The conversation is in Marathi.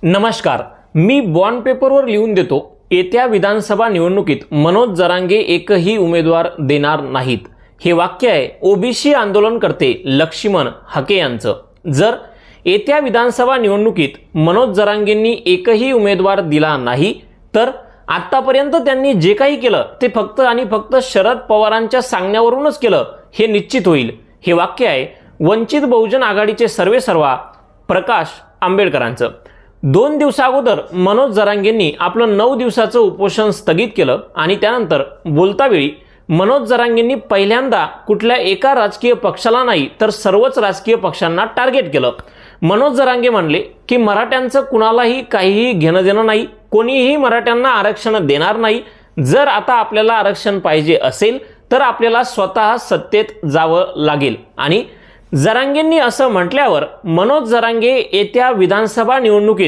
नमस्कार, मी बॉन्ड पेपरवर लिहून देतो, येत्या विधानसभा निवडणुकीत मनोज जरांगे एकही उमेदवार देणार नाहीत. हे वाक्य आहे ओबीसी आंदोलनकर्ते लक्ष्मण हाके यांचं. जर येत्या विधानसभा निवडणुकीत मनोज जरांगेंनी एकही उमेदवार दिला नाही तर आतापर्यंत त्यांनी जे काही केलं ते फक्त आणि फक्त शरद पवारांच्या सांगण्यावरूनच केलं हे निश्चित होईल. हे वाक्य आहे वंचित बहुजन आघाडीचे सर्वेसर्वा प्रकाश आंबेडकरांचं. 2 दिवसाअगोदर मनोज जरांगेंनी आपलं 9 दिवसाचं उपोषण स्थगित केलं आणि त्यानंतर बोलतावेळी मनोज जरांगेंनी पहिल्यांदा कुठल्या एका राजकीय पक्षाला नाही तर सर्वच राजकीय पक्षांना टार्गेट केलं. मनोज जरांगे म्हणले की मराठ्यांचं कुणालाही काहीही घेणं देणं नाही, कोणीही मराठ्यांना आरक्षण देणार नाही. जर आता आपल्याला आरक्षण पाहिजे असेल तर आपल्याला स्वतः सत्तेत जावं लागेल. आणि जरांगेंनी असं म्हटल्यावर मनोज जरांगे येत्या विधानसभा निवडणुकीत